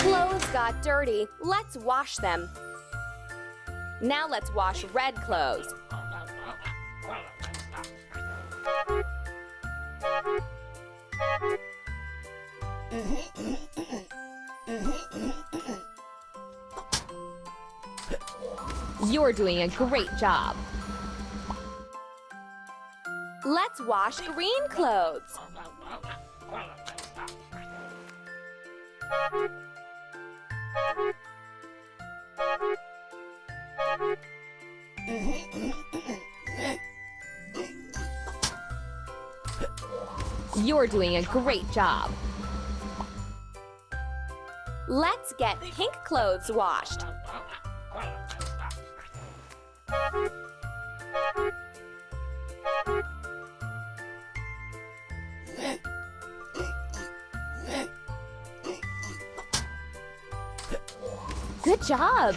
Clothes got dirty. Let's wash them. Now let's wash red clothes. You're doing a great job. Let's wash green clothes. You're doing a great job. Let's get pink clothes washed. Good job!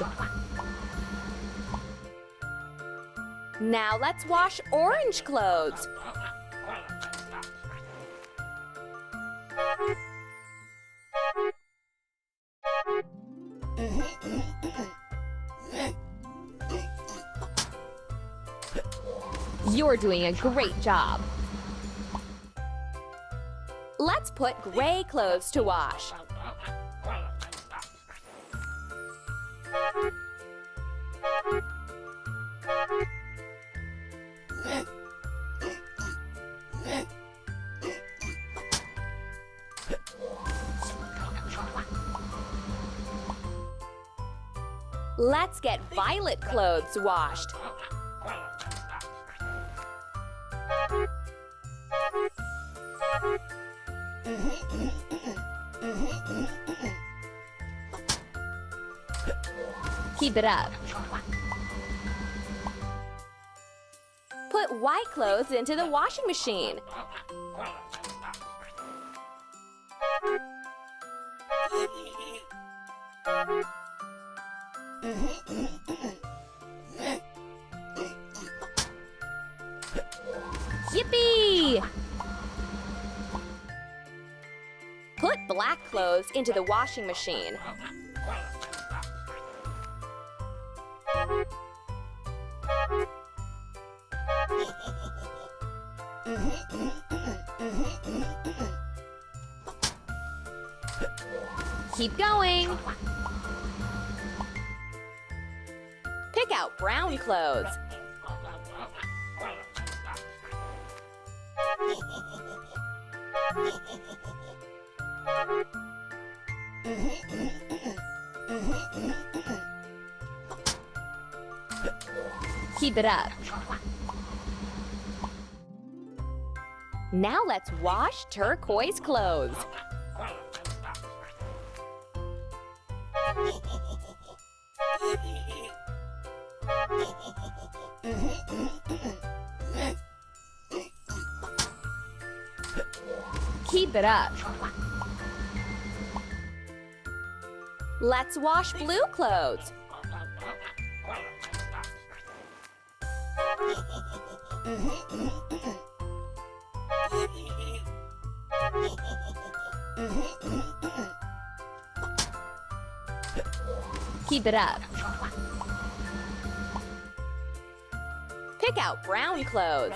Now let's wash orange clothes. You're doing a great job. Let's put gray clothes to wash. Let's get violet clothes washed. Keep it up. Put white clothes into the washing machine. Yippee! Put black clothes into the washing machine. Keep going. Pick out brown clothes. Keep it up. Now let's wash turquoise clothes. Keep it up. Let's wash blue clothes. Keep it up. Pick out brown clothes.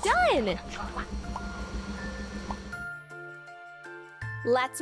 Done! Let's